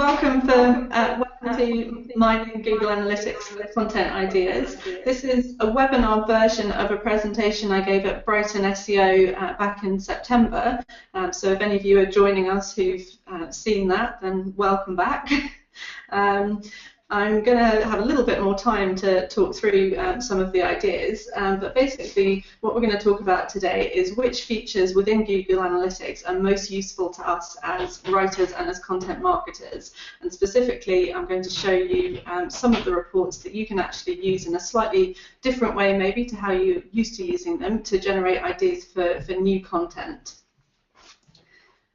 Welcome to Mining Google Analytics Content Ideas. This is a webinar version of a presentation I gave at Brighton SEO back in September. So if any of you are joining us who've seen that, then welcome back. I'm going to have a little bit more time to talk through some of the ideas, but basically what we're going to talk about today is which features within Google Analytics are most useful to us as writers and as content marketers. And specifically, I'm going to show you some of the reports that you can actually use in a slightly different way, maybe to how you're used to using them, to generate ideas for new content.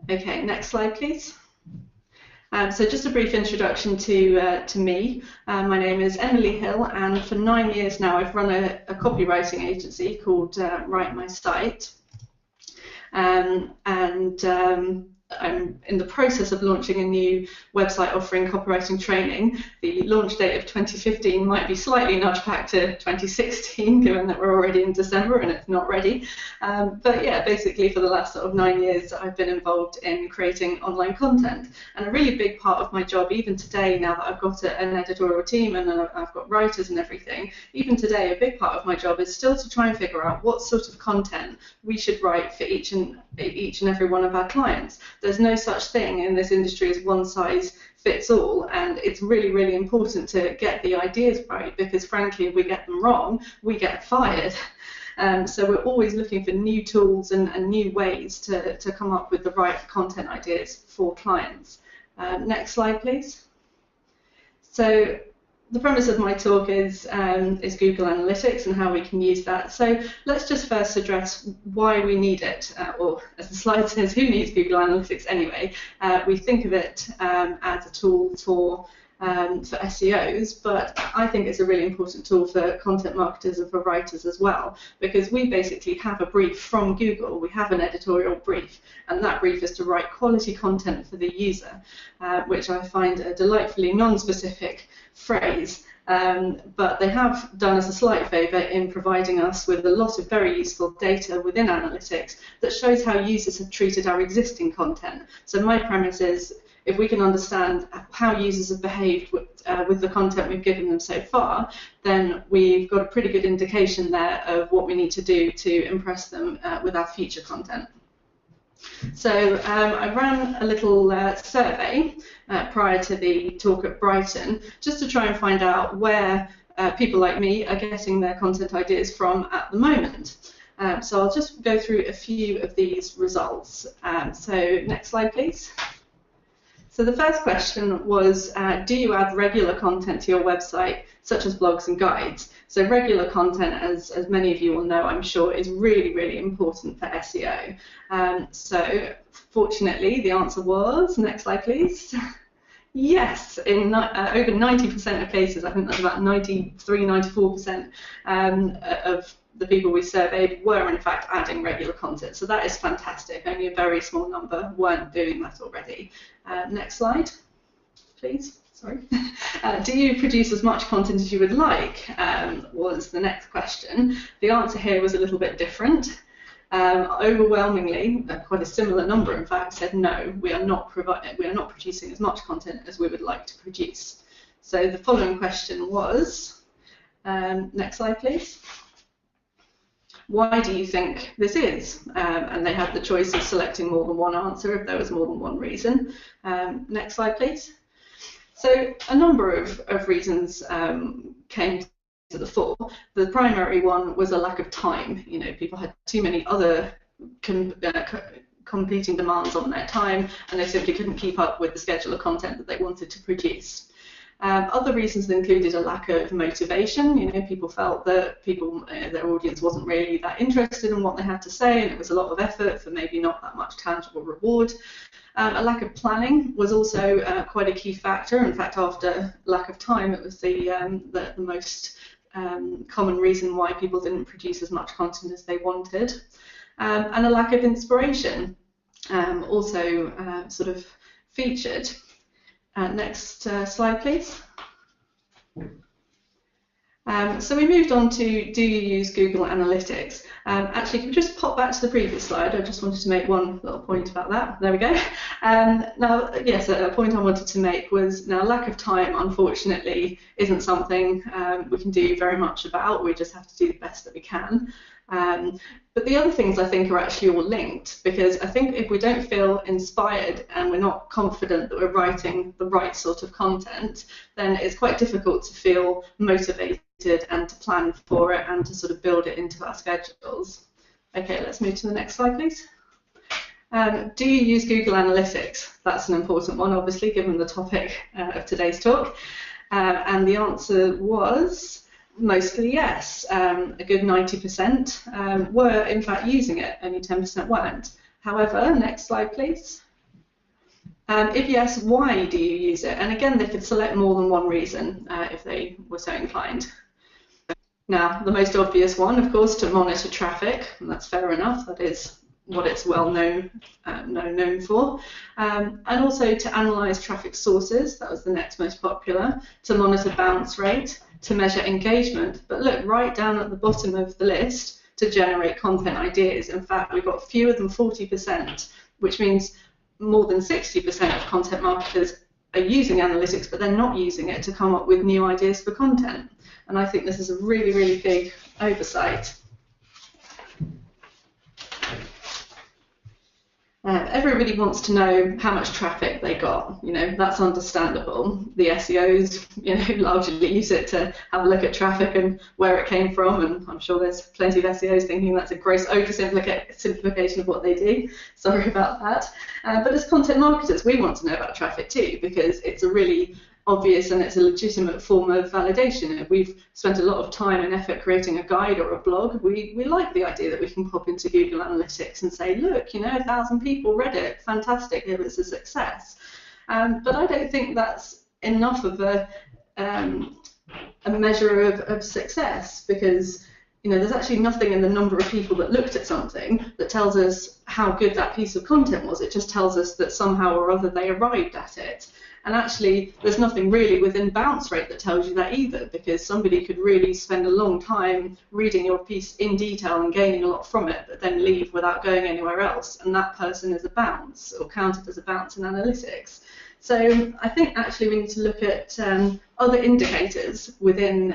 Okay, next slide, please. So just a brief introduction to me. My name is Emily Hill, and for 9 years now I've run a copywriting agency called Write My Site. I'm in the process of launching a new website offering copywriting training. The launch date of 2015 might be slightly nudged back to 2016, given that we're already in December and it's not ready. But yeah, basically for the last sort of 9 years, I've been involved in creating online content. And a really big part of my job, even today, now that I've got an editorial team and I've got writers and everything, even today, a big part of my job is still to try and figure out what sort of content we should write for each and every one of our clients. There's no such thing in this industry as one size fits all, and it's really, really important to get the ideas right, because frankly, if we get them wrong, we get fired. So we're always looking for new tools and new ways to come up with the right content ideas for clients. Next slide, please. So the premise of my talk is Google Analytics and how we can use that. So let's just first address why we need it, or as the slide says, who needs Google Analytics anyway? We think of it as a tool for SEOs, but I think it's a really important tool for content marketers and for writers as well, because we basically have a brief from Google. We have an editorial brief, and that brief is to write quality content for the user, which I find a delightfully non-specific phrase, but they have done us a slight favour in providing us with a lot of very useful data within analytics that shows how users have treated our existing content. So my premise is, if we can understand how users have behaved with the content we've given them so far, then we've got a pretty good indication there of what we need to do to impress them with our future content. So I ran a little survey prior to the talk at Brighton, just to try and find out where people like me are getting their content ideas from at the moment. So I'll just go through a few of these results. So next slide, please. So the first question was, do you add regular content to your website, such as blogs and guides? So regular content, as many of you will know, I'm sure, is really, really important for SEO. So fortunately, the answer was, next slide, please. Yes, in over 90% of cases, I think that's about 93, 94% of the people we surveyed were in fact adding regular content. So that is fantastic. Only a very small number weren't doing that already. Next slide, please. Sorry. Do you produce as much content as you would like? Was the next question. The answer here was a little bit different. Overwhelmingly, quite a similar number in fact, said no, we are not producing as much content as we would like to produce. So the following question was, next slide please. Why do you think this is? And they had the choice of selecting more than one answer if there was more than one reason. Next slide please. So a number of reasons came to the fore. The primary one was a lack of time. You know, people had too many other competing demands on their time, and they simply couldn't keep up with the schedule of content that they wanted to produce. Other reasons included a lack of motivation. You know, people felt that their audience wasn't really that interested in what they had to say, and it was a lot of effort for maybe not that much tangible reward. A lack of planning was also quite a key factor. In fact, after lack of time, it was the most common reason why people didn't produce as much content as they wanted. And a lack of inspiration also sort of featured. Next slide, please. So we moved on to, do you use Google Analytics? Actually, can we just pop back to the previous slide? I just wanted to make one little point about that. There we go. Now, yes, a point I wanted to make was, now lack of time, unfortunately, isn't something we can do very much about. We just have to do the best that we can. But the other things I think are actually all linked, because I think if we don't feel inspired and we're not confident that we're writing the right sort of content, then it's quite difficult to feel motivated and to plan for it and to sort of build it into our schedules. Okay, let's move to the next slide, please. Do you use Google Analytics? That's an important one, obviously, given the topic of today's talk. And the answer was mostly yes. A good 90% were in fact using it, only 10% weren't. However, next slide please. If yes, why do you use it? And again, they could select more than one reason if they were so inclined. Now, the most obvious one, of course, to monitor traffic, and that's fair enough, that is what it's well known for, and also to analyse traffic sources, that was the next most popular, to monitor bounce rate, to measure engagement, but look, right down at the bottom of the list, to generate content ideas. In fact, we've got fewer than 40%, which means more than 60% of content marketers are using analytics, but they're not using it to come up with new ideas for content. And I think this is a really, really big oversight. Everybody wants to know how much traffic they got. You know, that's understandable. The SEOs, you know, largely use it to have a look at traffic and where it came from. And I'm sure there's plenty of SEOs thinking that's a gross oversimplification of what they do. Sorry about that. But as content marketers, we want to know about traffic too, because it's a really obvious and it's a legitimate form of validation. If we've spent a lot of time and effort creating a guide or a blog, we like the idea that we can pop into Google Analytics and say, look, you know, 1,000 people read it, fantastic, it was a success. But I don't think that's enough of a measure of success, because you know, there's actually nothing in the number of people that looked at something that tells us how good that piece of content was. It just tells us that somehow or other they arrived at it. And actually, there's nothing really within bounce rate that tells you that either, because somebody could really spend a long time reading your piece in detail and gaining a lot from it, but then leave without going anywhere else. And that person is a bounce, or counted as a bounce in analytics. So I think actually we need to look at other indicators within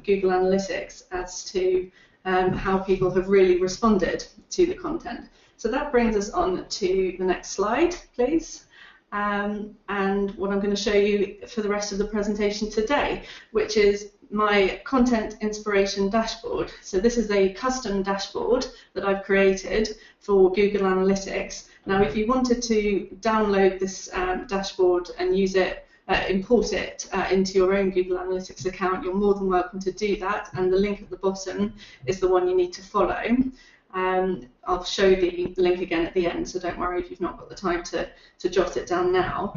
Google Analytics as to how people have really responded to the content. So that brings us on to the next slide, please. And what I'm going to show you for the rest of the presentation today, which is my content inspiration dashboard. So this is a custom dashboard that I've created for Google Analytics. Now, if you wanted to download this dashboard and use it, import it into your own Google Analytics account, you're more than welcome to do that. And the link at the bottom is the one you need to follow. I'll show the link again at the end, so don't worry if you've not got the time to jot it down now.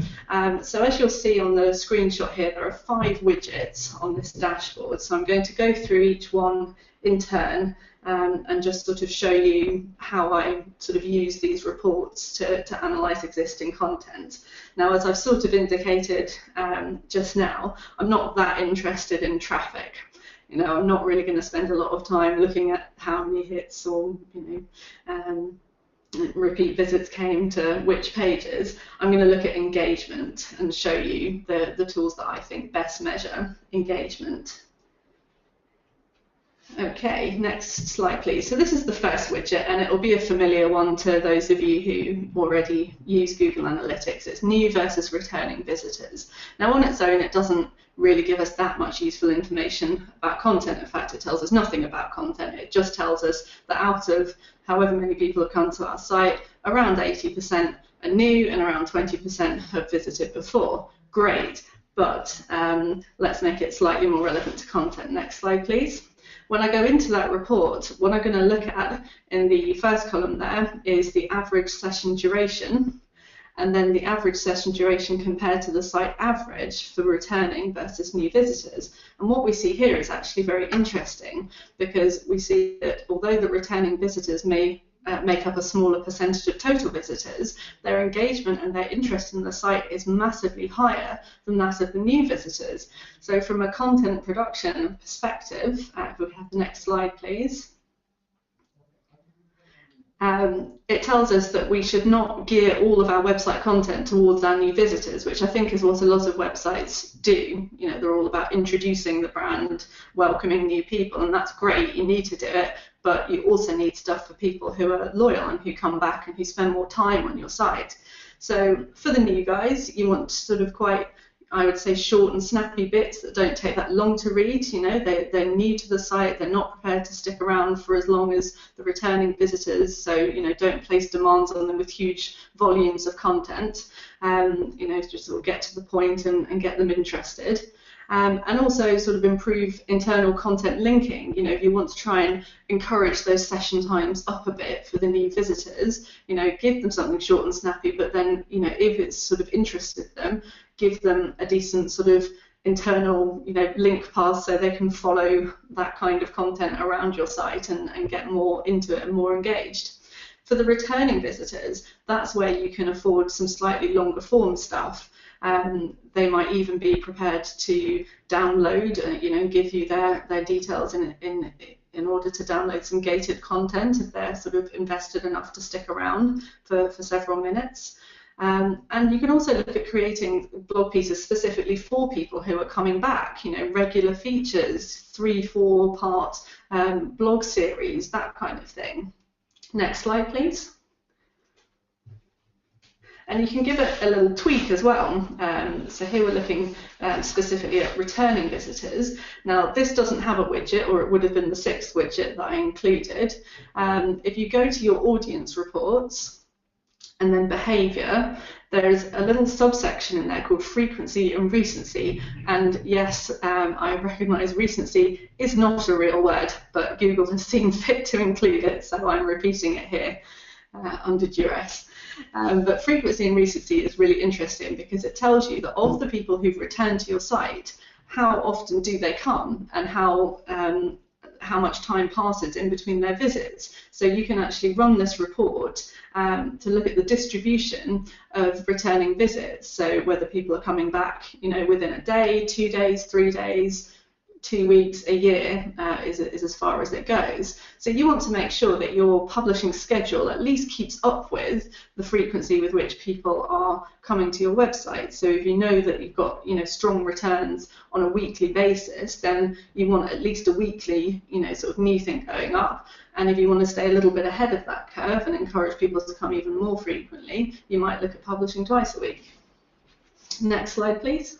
So as you'll see on the screenshot here, there are 5 widgets on this dashboard. So I'm going to go through each one in turn and just sort of show you how I sort of use these reports to analyse existing content. Now, as I've sort of indicated just now, I'm not that interested in traffic. You know, I'm not really going to spend a lot of time looking at how many hits or, you know, repeat visits came to which pages. I'm going to look at engagement and show you the tools that I think best measure engagement. Okay, next slide please. So this is the first widget, and it will be a familiar one to those of you who already use Google Analytics. It's new versus returning visitors. Now, on its own, it doesn't really give us that much useful information about content. In fact, it tells us nothing about content. It just tells us that out of however many people have come to our site, around 80% are new and around 20% have visited before. Great, but let's make it slightly more relevant to content. Next slide, please. When I go into that report, what I'm going to look at in the first column there is the average session duration, and then the average session duration compared to the site average for returning versus new visitors. And what we see here is actually very interesting, because we see that although the returning visitors may make up a smaller percentage of total visitors, their engagement and their interest in the site is massively higher than that of the new visitors. So from a content production perspective, if we have the next slide, please. It tells us that we should not gear all of our website content towards our new visitors, which I think is what a lot of websites do. You know, they're all about introducing the brand, welcoming new people, and that's great, you need to do it, but you also need stuff for people who are loyal and who come back and who spend more time on your site. So for the new guys, you want sort of quite, I would say, short and snappy bits that don't take that long to read. You know, they're new to the site, they're not prepared to stick around for as long as the returning visitors, so, you know, don't place demands on them with huge volumes of content. You know, just sort of get to the point and get them interested. And also sort of improve internal content linking. You know, if you want to try and encourage those session times up a bit for the new visitors, you know, give them something short and snappy, but then, you know, if it's sort of interested them, give them a decent sort of internal, you know, link path so they can follow that kind of content around your site and get more into it and more engaged. For the returning visitors, that's where you can afford some slightly longer form stuff. They might even be prepared to download, you know, give you their details in order to download some gated content if they're sort of invested enough to stick around for several minutes. And you can also look at creating blog pieces specifically for people who are coming back, you know, regular features, 3-4 part blog series, that kind of thing. Next slide, please. And you can give it a little tweak as well. So here we're looking specifically at returning visitors. Now, this doesn't have a widget, or it would have been the 6th widget that I included. If you go to your audience reports and then behavior, there's a little subsection in there called frequency and recency. And yes, I recognize recency is not a real word, but Google has seen fit to include it, so I'm repeating it here under duress. But frequency and recency is really interesting because it tells you that of the people who've returned to your site, how often do they come and how much time passes in between their visits. So you can actually run this report to look at the distribution of returning visits. So whether people are coming back, you know, within a day, 2 days, 3 days, 2 weeks, a year is as far as it goes. So you want to make sure that your publishing schedule at least keeps up with the frequency with which people are coming to your website. So if you know that you've got, you know, strong returns on a weekly basis, then you want at least a weekly, you know, sort of new thing going up. And if you want to stay a little bit ahead of that curve and encourage people to come even more frequently, you might look at publishing twice a week. Next slide, please.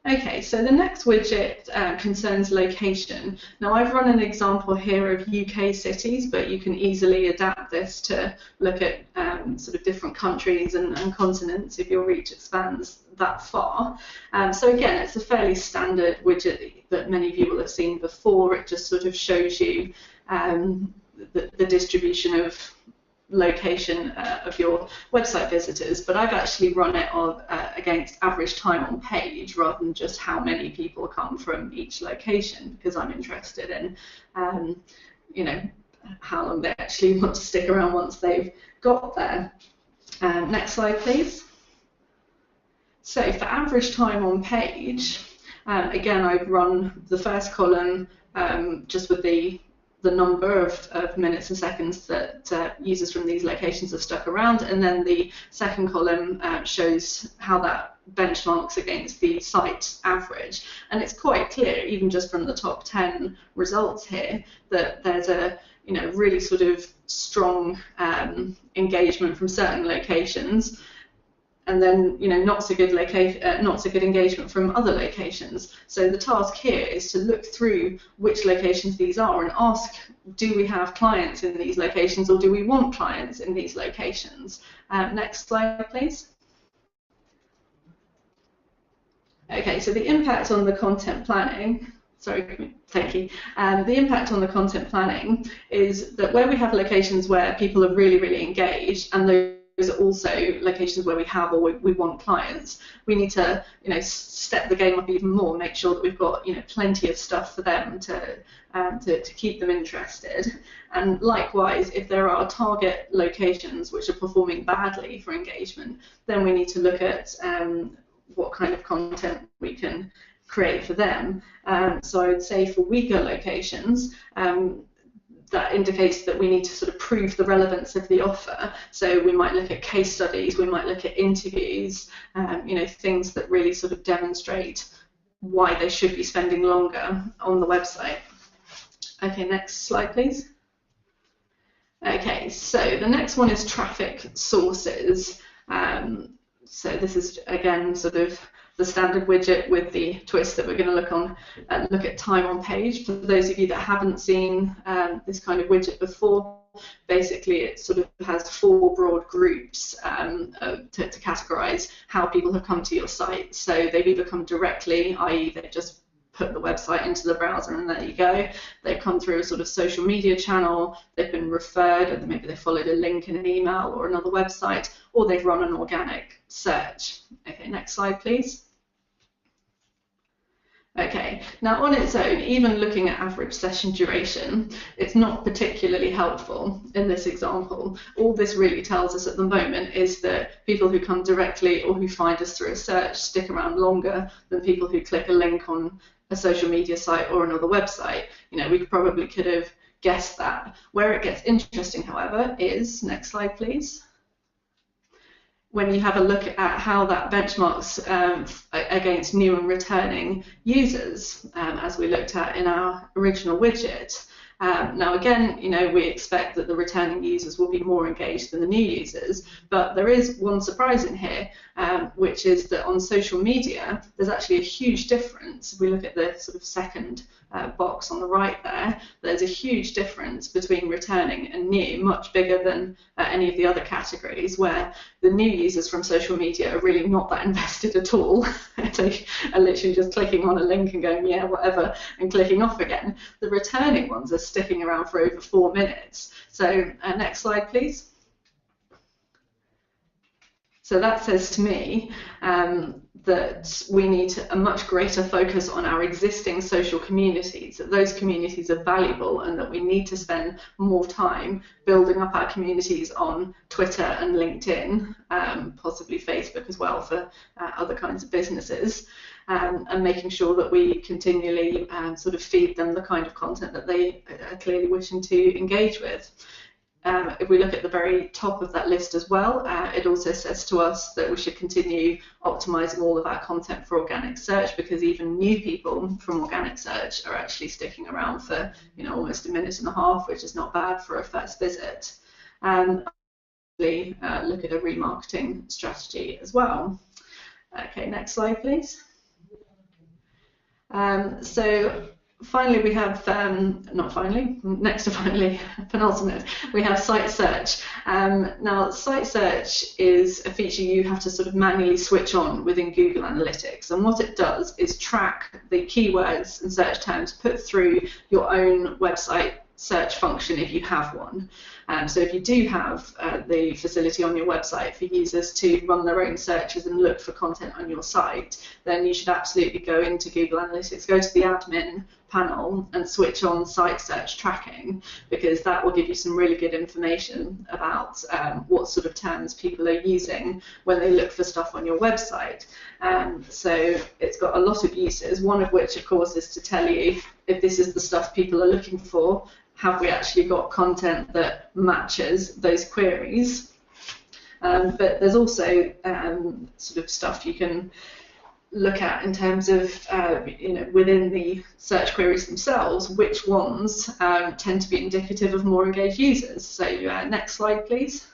Okay, so the next widget concerns location. Now, I've run an example here of UK cities, but you can easily adapt this to look at sort of different countries and continents if your reach expands that far. So again, it's a fairly standard widget that many of you will have seen before. It just sort of shows you the distribution of location of your website visitors, but I've actually run it against average time on page rather than just how many people come from each location, because I'm interested in you know, how long they actually want to stick around once they've got there. Next slide, please. So for average time on page, again, I've run the first column just with the number of minutes and seconds that users from these locations have stuck around, and then the second column shows how that benchmarks against the site average. And it's quite clear, even just from the top 10 results here, that there's a, you know, really sort of strong engagement from certain locations, and then, you know, not so good engagement from other locations. So the task here is to look through which locations these are and ask, do we have clients in these locations, or do we want clients in these locations? Next slide, please. Okay, so the impact on the content planning. Sorry, thank you. The impact on the content planning is that where we have locations where people are really, really engaged and those are also locations where we have or we want clients. We need to, step the game up even more, make sure that we've got, plenty of stuff for them to keep them interested. And likewise, if there are target locations which are performing badly for engagement, then we need to look at what kind of content we can create for them. So I would say for weaker locations, that indicates that we need to sort of prove the relevance of the offer. So we might look at case studies, we might look at interviews, things that really sort of demonstrate why they should be spending longer on the website. Okay, next slide, please. Okay, so the next one is traffic sources. So this is, again, sort of the standard widget with the twist that we're going to look at time on page. For those of you that haven't seen this kind of widget before, basically it sort of has 4 broad groups to categorize how people have come to your site. So they've either come directly, i.e. they've just put the website into the browser and there you go. They've come through a sort of social media channel, they've been referred, and maybe they followed a link in an email or another website, or they've run an organic search. Okay, next slide, please. Okay, now on its own, even looking at average session duration, it's not particularly helpful in this example. All this really tells us at the moment is that people who come directly or who find us through a search stick around longer than people who click a link on a social media site or another website. We probably could have guessed that. Where it gets interesting, however, is, next slide please, when you have a look at how that benchmarks against new and returning users, as we looked at in our original widget. Now again, we expect that the returning users will be more engaged than the new users, but there is one surprise in here, which is that on social media, there's actually a huge difference. If we look at the sort of second box on the right there, there's a huge difference between returning and new, much bigger than any of the other categories, where the new users from social media are really not that invested at all. They are literally just clicking on a link and going, yeah, whatever, and clicking off again. The returning ones are sticking around for over 4 minutes. So next slide, please. So that says to me that we need a much greater focus on our existing social communities, that those communities are valuable and that we need to spend more time building up our communities on Twitter and LinkedIn, possibly Facebook as well for other kinds of businesses, and making sure that we continually sort of feed them the kind of content that they are clearly wishing to engage with. If we look at the very top of that list as well, it also says to us that we should continue optimizing all of our content for organic search, because even new people from organic search are actually sticking around for almost a minute and a half, which is not bad for a first visit. And look at a remarketing strategy as well. Okay, next slide, please. So finally, we have, not finally, next to finally, penultimate, we have site search. Now, site search is a feature you have to sort of manually switch on within Google Analytics. And what it does is track the keywords and search terms put through your own website search function if you have one. So if you do have the facility on your website for users to run their own searches and look for content on your site, then you should absolutely go into Google Analytics, go to the admin panel and switch on site search tracking, because that will give you some really good information about what sort of terms people are using when they look for stuff on your website. So it's got a lot of uses, one of which of course is to tell you if this is the stuff people are looking for, have we actually got content that matches those queries? But there's also sort of stuff you can look at in terms of, within the search queries themselves, which ones tend to be indicative of more engaged users. So next slide, please.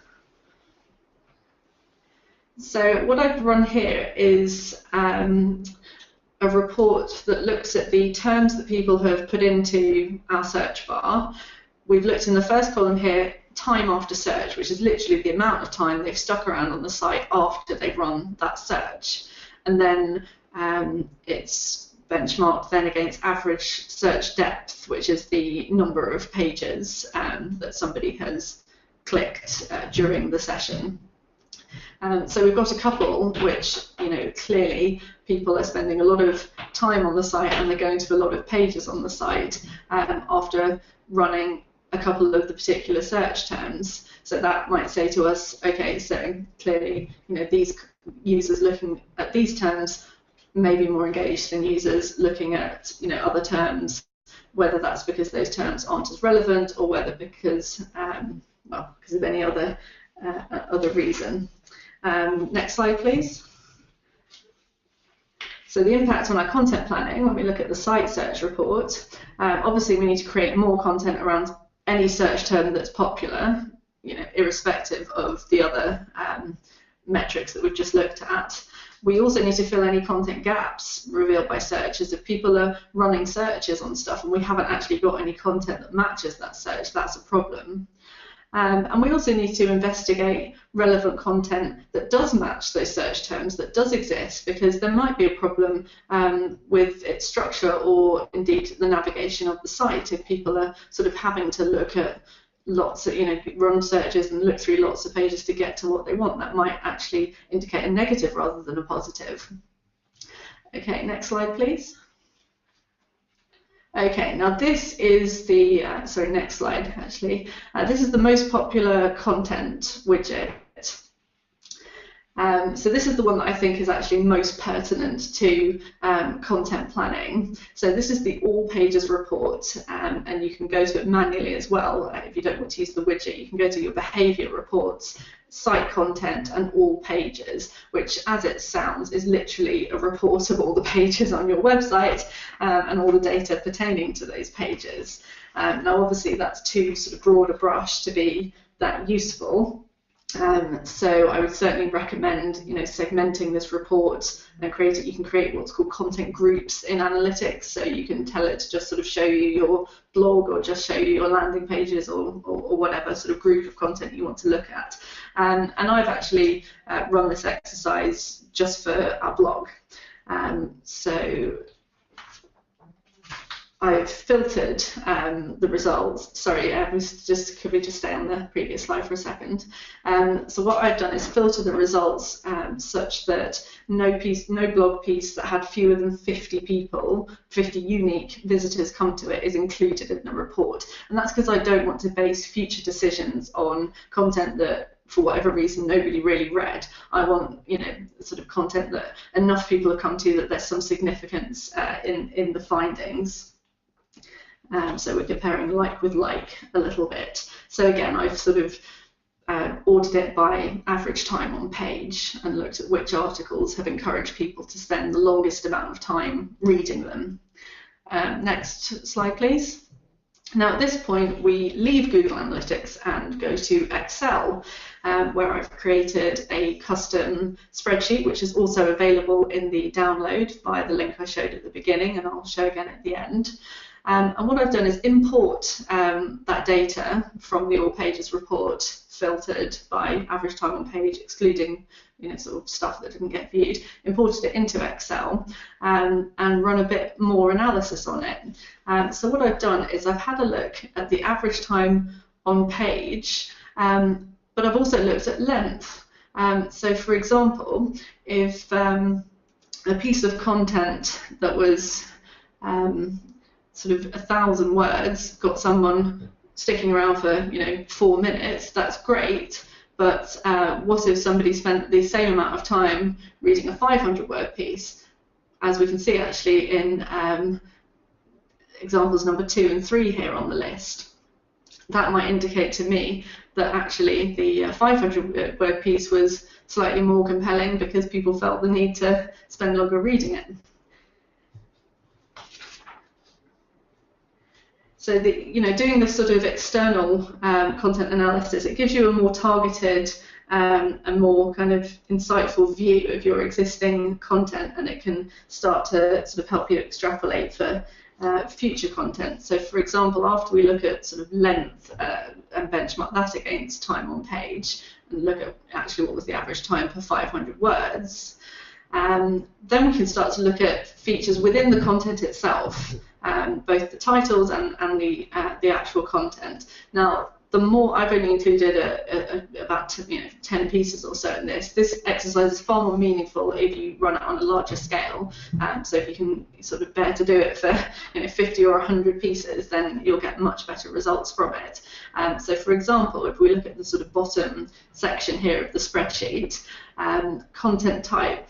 So what I've run here is a report that looks at the terms that people have put into our search bar. We've looked in the first column here, time after search, which is literally the amount of time they've stuck around on the site after they've run that search. And then it's benchmarked then against average search depth, which is the number of pages that somebody has clicked during the session. So we've got a couple which, clearly people are spending a lot of time on the site and they're going to a lot of pages on the site after running a couple of the particular search terms. So that might say to us, okay, so clearly, these users looking at these terms may be more engaged than users looking at, other terms, whether that's because those terms aren't as relevant or whether because of any other reason. Next slide, please. So the impact on our content planning, when we look at the site search report, obviously we need to create more content around any search term that's popular, irrespective of the other metrics that we've just looked at. We also need to fill any content gaps revealed by searchers. If people are running searches on stuff and we haven't actually got any content that matches that search, that's a problem. And we also need to investigate relevant content that does match those search terms, that does exist, because there might be a problem with its structure or indeed the navigation of the site if people are sort of having to look at lots of, run searches and look through lots of pages to get to what they want. That might actually indicate a negative rather than a positive. Okay, next slide, please. Okay, now this is the, next slide actually. This is the most popular content widget. So this is the one that I think is actually most pertinent to content planning. So this is the all pages report, and you can go to it manually as well. If you don't want to use the widget, you can go to your behavior reports, site content, and all pages, which as it sounds is literally a report of all the pages on your website and all the data pertaining to those pages. Now obviously that's too sort of broad a brush to be that useful. So I would certainly recommend, segmenting this report and you can create what's called content groups in analytics. So you can tell it to just sort of show you your blog or just show you your landing pages or whatever sort of group of content you want to look at. And I've actually run this exercise just for our blog. So I've filtered the results. Sorry, could we just stay on the previous slide for a second? So what I've done is filter the results such that no blog piece that had fewer than 50 unique visitors come to it is included in the report. And that's because I don't want to base future decisions on content that, for whatever reason, nobody really read. I want, sort of content that enough people have come to that there's some significance in the findings. So we're comparing like with like a little bit. So again, I've sort of ordered it by average time on page and looked at which articles have encouraged people to spend the longest amount of time reading them. Next slide, please. Now at this point, we leave Google Analytics and go to Excel, where I've created a custom spreadsheet, which is also available in the download via the link I showed at the beginning, and I'll show again at the end. And what I've done is import that data from the all pages report, filtered by average time on page, excluding sort of stuff that didn't get viewed, imported it into Excel and run a bit more analysis on it. So what I've done is I've had a look at the average time on page, but I've also looked at length. So for example, if a piece of content that was sort of 1,000 words got someone sticking around for 4 minutes, that's great. But what if somebody spent the same amount of time reading a 500-word piece? As we can see actually in examples number 2 and 3 here on the list, that might indicate to me that actually the 500-word piece was slightly more compelling because people felt the need to spend longer reading it. So doing this sort of external content analysis, it gives you a more targeted and more kind of insightful view of your existing content, and it can start to sort of help you extrapolate for future content. So for example, after we look at sort of length and benchmark that against time on page and look at actually what was the average time per 500 words, then we can start to look at features within the content itself, both the titles and the actual content. Now, the more, I've only included about 10 pieces or so in this. This exercise is far more meaningful if you run it on a larger scale. So if you can sort of bear to do it for 50 or 100 pieces, then you'll get much better results from it. So for example, if we look at the sort of bottom section here of the spreadsheet, content type,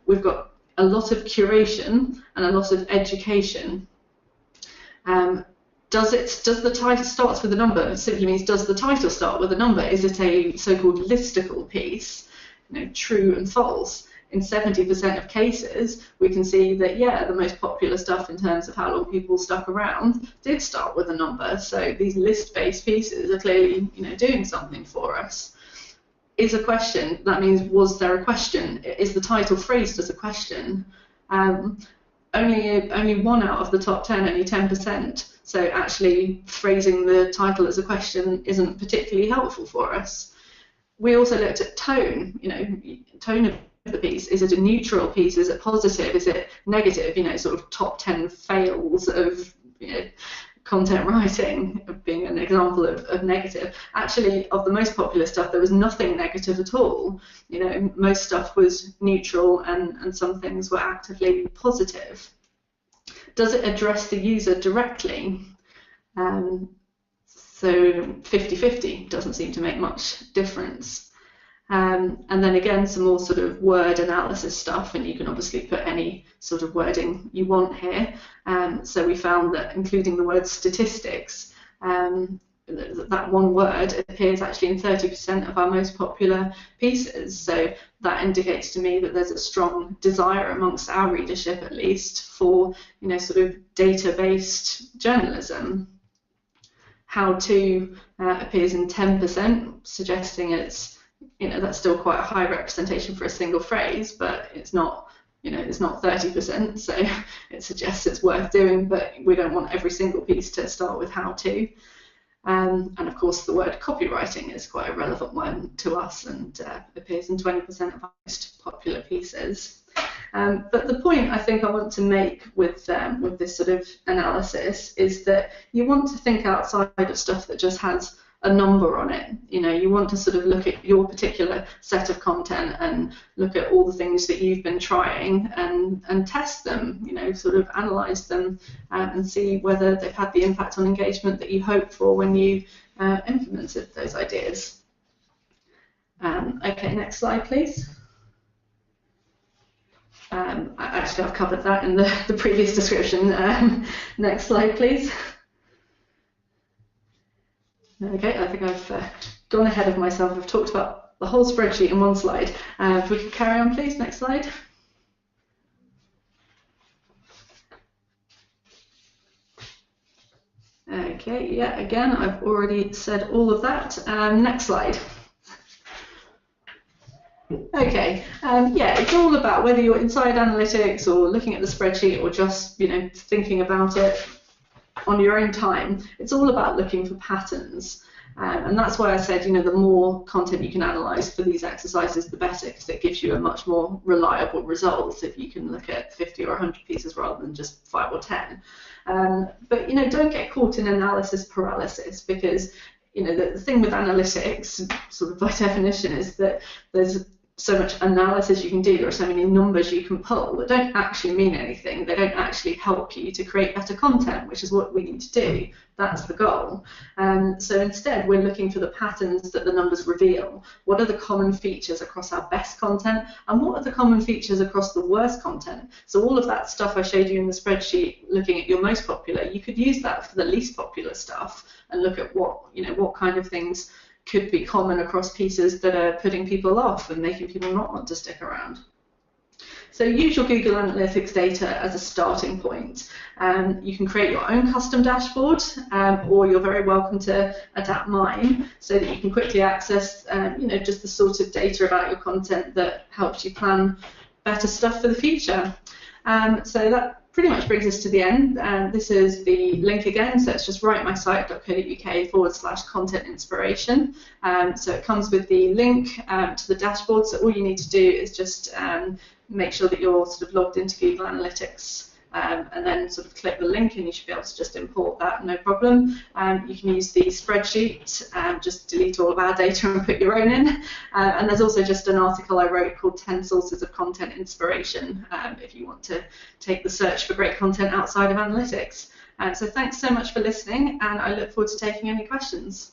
we've got a lot of curation and a lot of education. Does the title starts with a number? It simply means, does the title start with a number? Is it a so-called listicle piece, true and false? In 70% of cases, we can see that, yeah, the most popular stuff in terms of how long people stuck around did start with a number. So these list-based pieces are clearly, doing something for us. Is a question, that means, was there a question? Is the title phrased as a question? Only 1 out of the top 10, only 10%. So actually phrasing the title as a question isn't particularly helpful for us. We also looked at tone, tone of the piece. Is it a neutral piece? Is it positive? Is it negative? Sort of top 10 fails of content writing being an example of negative. Actually, of the most popular stuff, there was nothing negative at all. Most stuff was neutral and some things were actively positive. Does it address the user directly? So 50-50 doesn't seem to make much difference. And then again, some more sort of word analysis stuff, and you can obviously put any sort of wording you want here. So we found that including the word statistics, that one word appears actually in 30% of our most popular pieces. So that indicates to me that there's a strong desire amongst our readership, at least, for sort of data-based journalism. How to appears in 10%, suggesting it's that's still quite a high representation for a single phrase, but it's not it's not 30%, so it suggests it's worth doing, but we don't want every single piece to start with how to. And of course, the word copywriting is quite a relevant one to us and appears in 20% of our most popular pieces. But the point I think I want to make with this sort of analysis is that you want to think outside of stuff that just has a number on it. You want to sort of look at your particular set of content and look at all the things that you've been trying and test them, sort of analyze them and see whether they've had the impact on engagement that you hoped for when you implemented those ideas. Okay, next slide, please. Actually, I've covered that in the previous description. Next slide, please. Okay, I think I've gone ahead of myself. I've talked about the whole spreadsheet in one slide. If we could carry on, please. Next slide. Okay, yeah, again, I've already said all of that. Next slide. Okay, yeah, it's all about whether you're inside analytics or looking at the spreadsheet or just, thinking about it on your own time. It's all about looking for patterns. And that's why I said, the more content you can analyze for these exercises, the better, because it gives you a much more reliable result if you can look at 50 or 100 pieces rather than just 5 or 10. But, don't get caught in analysis paralysis, because, the thing with analytics, sort of by definition, is that there's so much analysis you can do, there are so many numbers you can pull that don't actually mean anything. They don't actually help you to create better content, which is what we need to do. That's the goal. So instead, we're looking for the patterns that the numbers reveal. What are the common features across our best content, and what are the common features across the worst content? So all of that stuff I showed you in the spreadsheet, looking at your most popular, you could use that for the least popular stuff and look at what kind of things could be common across pieces that are putting people off and making people not want to stick around. So use your Google Analytics data as a starting point. You can create your own custom dashboard, or you're very welcome to adapt mine so that you can quickly access just the sort of data about your content that helps you plan better stuff for the future. So that pretty much brings us to the end. This is the link again, so it's just writemysite.co.uk/content inspiration. So it comes with the link to the dashboard, so all you need to do is just make sure that you're sort of logged into Google Analytics and then sort of click the link and you should be able to just import that, no problem. You can use the spreadsheet, just delete all of our data and put your own in. And there's also just an article I wrote called 10 Sources of Content Inspiration, if you want to take the search for great content outside of analytics. So thanks so much for listening, and I look forward to taking any questions.